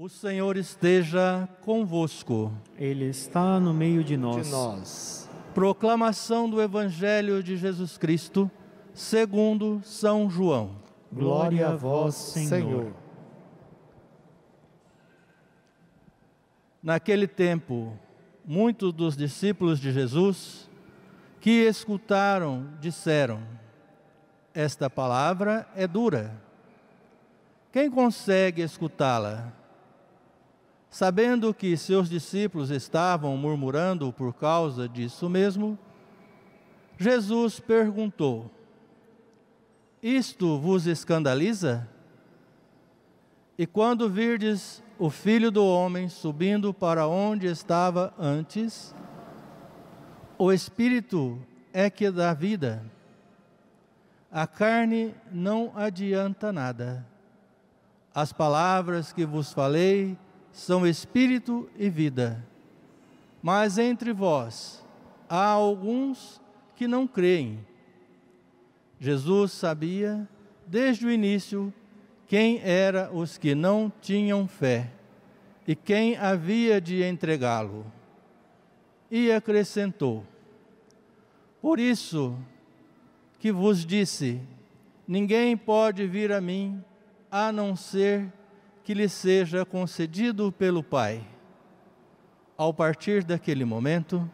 O Senhor esteja convosco. Ele está no meio de nós. Proclamação do Evangelho de Jesus Cristo, segundo São João. Glória a vós, Senhor. Naquele tempo, muitos dos discípulos de Jesus que escutaram disseram: esta palavra é dura. Quem consegue escutá-la? Sabendo que seus discípulos estavam murmurando por causa disso mesmo, Jesus perguntou: isto vos escandaliza? E quando virdes o Filho do Homem subindo para onde estava antes, o Espírito é que dá vida. A carne não adianta nada. As palavras que vos falei são espírito e vida. Mas entre vós há alguns que não creem. Jesus sabia desde o início quem eram os que não tinham fé e quem havia de entregá-lo. E acrescentou: por isso que vos disse, ninguém pode vir a mim a não ser que lhe seja concedido pelo Pai. Ao partir daquele momento,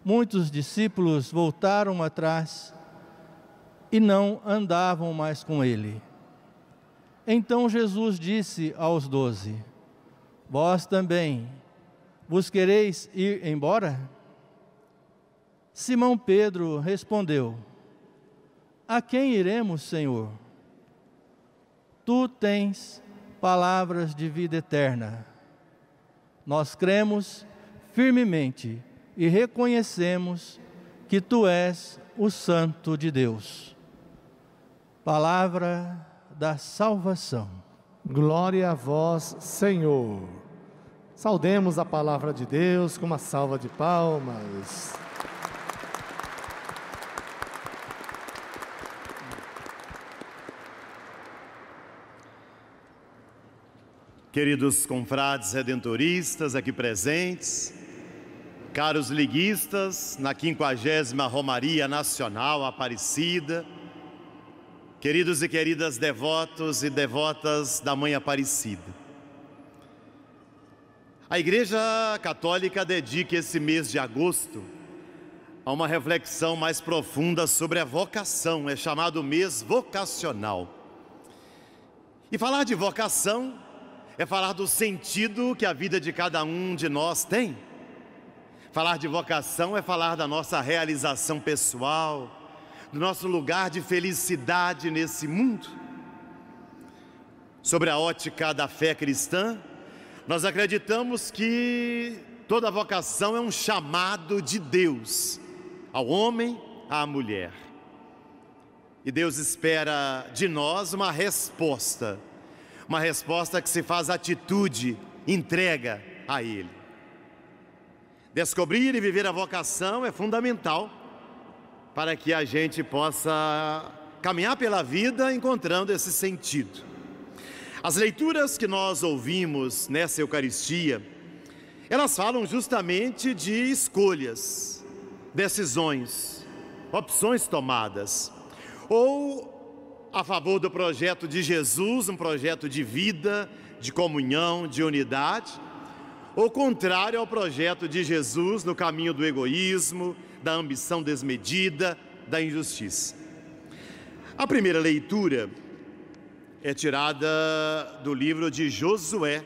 muitos discípulos voltaram atrás e não andavam mais com ele. Então Jesus disse aos 12: vós também vos quereis ir embora? Simão Pedro respondeu: a quem iremos, Senhor? Tu tens palavras de vida eterna. Nós cremos firmemente e reconhecemos que Tu és o Santo de Deus. Palavra da salvação. Glória a vós, Senhor. Saudemos a palavra de Deus com uma salva de palmas. Queridos confrades redentoristas aqui presentes, caros liguistas na 50ª Romaria Nacional Aparecida, queridos e queridas devotos e devotas da Mãe Aparecida. A Igreja Católica dedica esse mês de agosto a uma reflexão mais profunda sobre a vocação, é chamado mês vocacional. E falar de vocação é falar do sentido que a vida de cada um de nós tem. Falar de vocação é falar da nossa realização pessoal, do nosso lugar de felicidade nesse mundo. Sobre a ótica da fé cristã, nós acreditamos que toda vocação é um chamado de Deus ao homem, à mulher. E Deus espera de nós uma resposta que se faz atitude, entrega a Ele. Descobrir e viver a vocação é fundamental para que a gente possa caminhar pela vida encontrando esse sentido. As leituras que nós ouvimos nessa Eucaristia, elas falam justamente de escolhas, decisões, opções tomadas, ou a favor do projeto de Jesus, um projeto de vida, de comunhão, de unidade, ou contrário ao projeto de Jesus no caminho do egoísmo, da ambição desmedida, da injustiça. A primeira leitura é tirada do livro de Josué,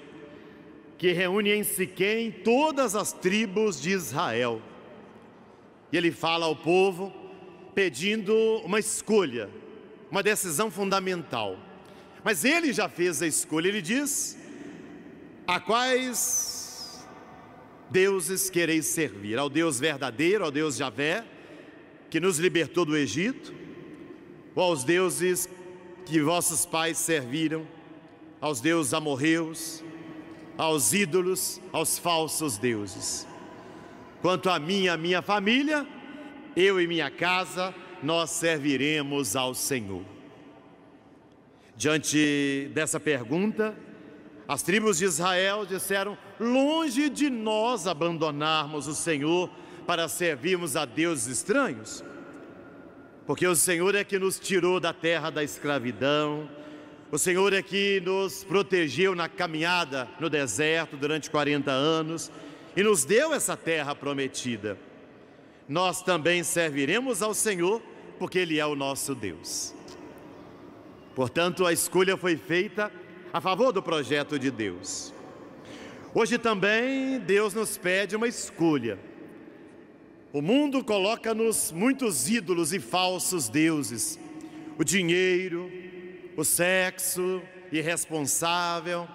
que reúne em Siquém todas as tribos de Israel. E ele fala ao povo pedindo uma escolha, uma decisão fundamental. Mas ele já fez a escolha, ele diz: a quais deuses quereis servir? Ao Deus verdadeiro, ao Deus Javé, que nos libertou do Egito, ou aos deuses que vossos pais serviram, aos deuses amorreus, aos ídolos, aos falsos deuses? Quanto a mim e a minha família, eu e minha casa, nós serviremos ao Senhor. Diante dessa pergunta, As tribos de Israel disseram: longe de nós abandonarmos o Senhor para servirmos a deuses estranhos, porque o Senhor é que nos tirou da terra da escravidão, o Senhor é que nos protegeu na caminhada no deserto durante 40 anos e nos deu essa terra prometida. Nós também serviremos ao Senhor, porque Ele é o nosso Deus. Portanto, a escolha foi feita a favor do projeto de Deus. Hoje também Deus nos pede uma escolha. O mundo coloca-nos muitos ídolos e falsos deuses: o dinheiro, o sexo irresponsável,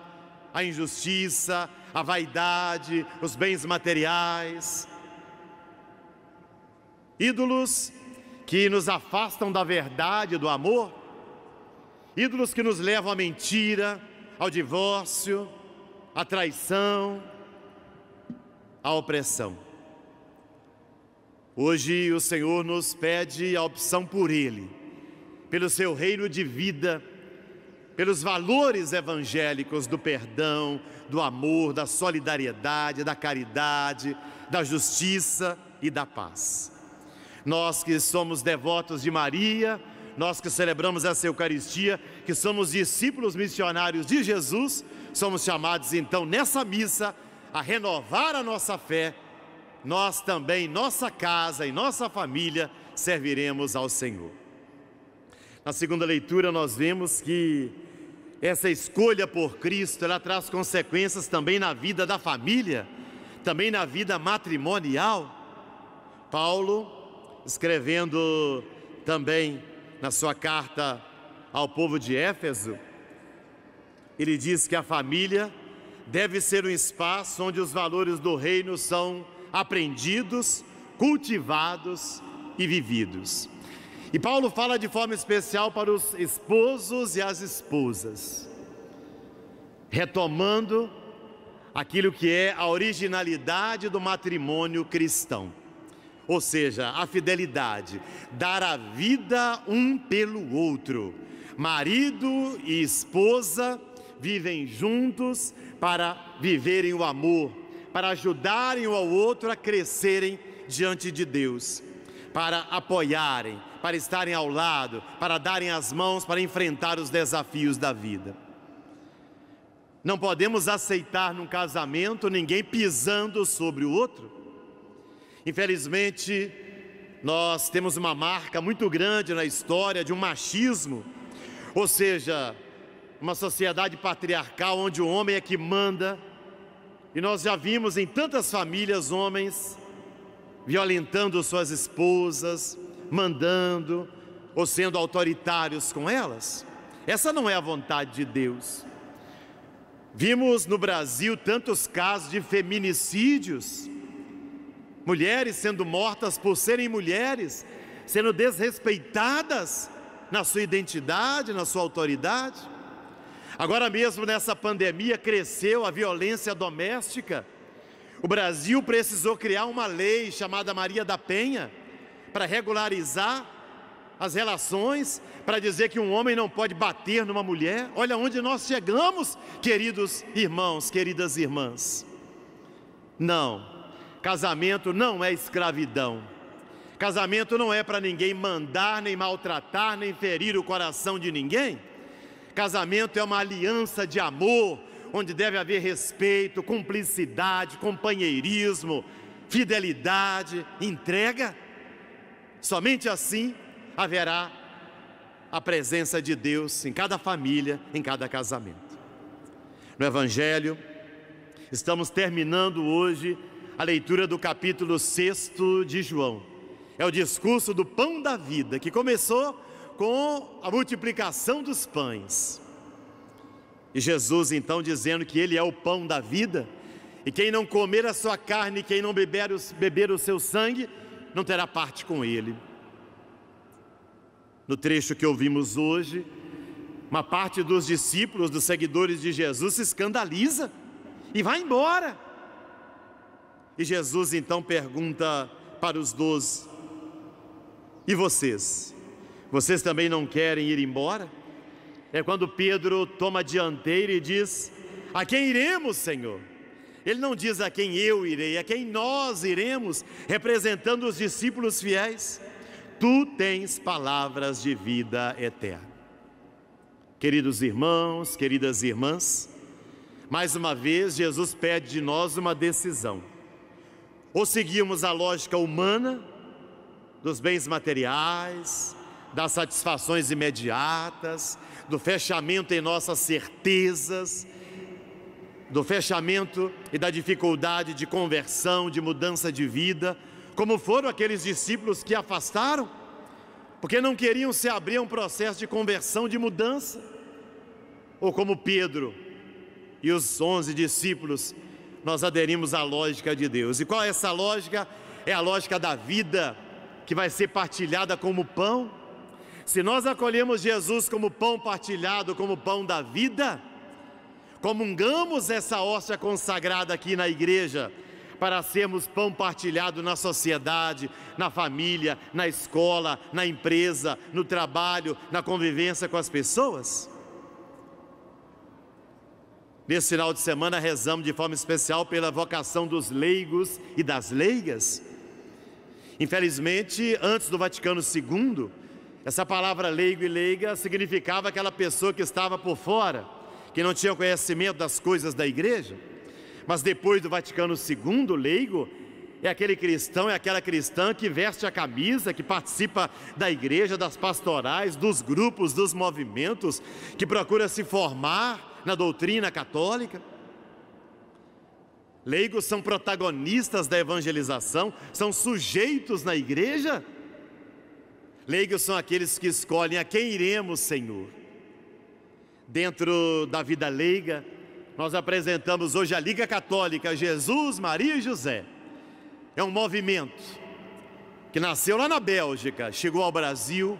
a injustiça, a vaidade, os bens materiais. Ídolos que nos afastam da verdade, do amor. Ídolos que nos levam à mentira, ao divórcio, à traição, à opressão. Hoje o Senhor nos pede a opção por Ele, pelo seu reino de vida, pelos valores evangélicos do perdão, do amor, da solidariedade, da caridade, da justiça e da paz. Nós que somos devotos de Maria, nós que celebramos essa Eucaristia, que somos discípulos missionários de Jesus, somos chamados então nessa missa a renovar a nossa fé. Nós também, nossa casa e nossa família, serviremos ao Senhor. Na segunda leitura nós vemos que essa escolha por Cristo, ela traz consequências também na vida da família, também na vida matrimonial. Paulo, escrevendo também na sua carta ao povo de Éfeso, ele diz que a família deve ser um espaço onde os valores do reino são aprendidos, cultivados e vividos. E Paulo fala de forma especial para os esposos e as esposas, retomando aquilo que é a originalidade do matrimônio cristão. Ou seja, a fidelidade, dar a vida um pelo outro. Marido e esposa vivem juntos para viverem o amor, para ajudarem um ao outro a crescerem diante de Deus, para apoiarem, para estarem ao lado, para darem as mãos para enfrentar os desafios da vida. Não podemos aceitar num casamento ninguém pisando sobre o outro. Infelizmente, nós temos uma marca muito grande na história de um machismo, ou seja, uma sociedade patriarcal onde o homem é que manda, e nós já vimos em tantas famílias homens violentando suas esposas, mandando ou sendo autoritários com elas. Essa não é a vontade de Deus. Vimos no Brasil tantos casos de feminicídios, mulheres sendo mortas por serem mulheres, sendo desrespeitadas na sua identidade, na sua autoridade. Agora mesmo nessa pandemia cresceu a violência doméstica. O Brasil precisou criar uma lei chamada Maria da Penha para regularizar as relações, para dizer que um homem não pode bater numa mulher. Olha onde nós chegamos, queridos irmãos, queridas irmãs. Não. Casamento não é escravidão. Casamento não é para ninguém mandar, nem maltratar, nem ferir o coração de ninguém. Casamento é uma aliança de amor, onde deve haver respeito, cumplicidade, companheirismo, fidelidade, entrega. Somente assim haverá a presença de Deus em cada família, em cada casamento. No Evangelho, estamos terminando hoje a leitura do capítulo 6 de João. É o discurso do pão da vida, que começou com a multiplicação dos pães. E Jesus então dizendo que Ele é o pão da vida, e quem não comer a sua carne, quem não beber o seu sangue, não terá parte com Ele. No trecho que ouvimos hoje, uma parte dos discípulos, dos seguidores de Jesus, se escandaliza e vai embora. E Jesus então pergunta para os 12: e vocês? Vocês também não querem ir embora? É quando Pedro toma a dianteira e diz: a quem iremos, Senhor? Ele não diz a quem eu irei, a quem nós iremos, representando os discípulos fiéis. Tu tens palavras de vida eterna. Queridos irmãos, queridas irmãs, mais uma vez Jesus pede de nós uma decisão. Ou seguimos a lógica humana, dos bens materiais, das satisfações imediatas, do fechamento em nossas certezas, do fechamento e da dificuldade de conversão, de mudança de vida, como foram aqueles discípulos que afastaram, porque não queriam se abrir a um processo de conversão, de mudança, ou como Pedro e os 11 discípulos, nós aderimos à lógica de Deus. E qual é essa lógica? É a lógica da vida, que vai ser partilhada como pão. Se nós acolhemos Jesus como pão partilhado, como pão da vida, comungamos essa hóstia consagrada aqui na igreja, para sermos pão partilhado na sociedade, na família, na escola, na empresa, no trabalho, na convivência com as pessoas. Nesse final de semana rezamos de forma especial pela vocação dos leigos e das leigas. Infelizmente, antes do Vaticano II, essa palavra leigo e leiga significava aquela pessoa que estava por fora, que não tinha conhecimento das coisas da igreja. Mas depois do Vaticano II, leigo é aquele cristão, é aquela cristã que veste a camisa, que participa da igreja, das pastorais, dos grupos, dos movimentos, que procura se formar na doutrina católica. Leigos são protagonistas da evangelização, são sujeitos na igreja. Leigos são aqueles que escolhem a quem iremos, Senhor. Dentro da vida leiga, nós apresentamos hoje a Liga Católica Jesus, Maria e José. É um movimento que nasceu lá na Bélgica, chegou ao Brasil,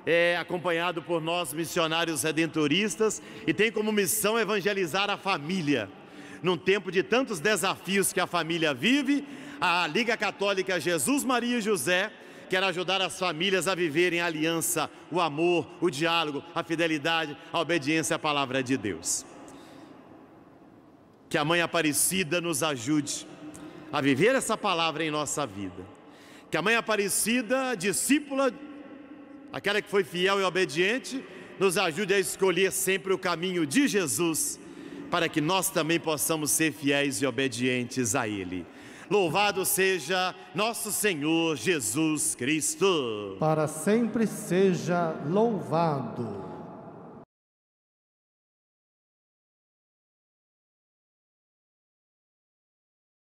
é acompanhado por nós missionários redentoristas e tem como missão evangelizar a família. Num tempo de tantos desafios que a família vive, a Liga Católica Jesus, Maria e José quer ajudar as famílias a viverem a aliança, o amor, o diálogo, a fidelidade, a obediência à palavra de Deus. Que a Mãe Aparecida nos ajude a viver essa palavra em nossa vida. Que a Mãe Aparecida, discípula, aquela que foi fiel e obediente, nos ajude a escolher sempre o caminho de Jesus, para que nós também possamos ser fiéis e obedientes a Ele. Louvado seja nosso Senhor Jesus Cristo. Para sempre seja louvado.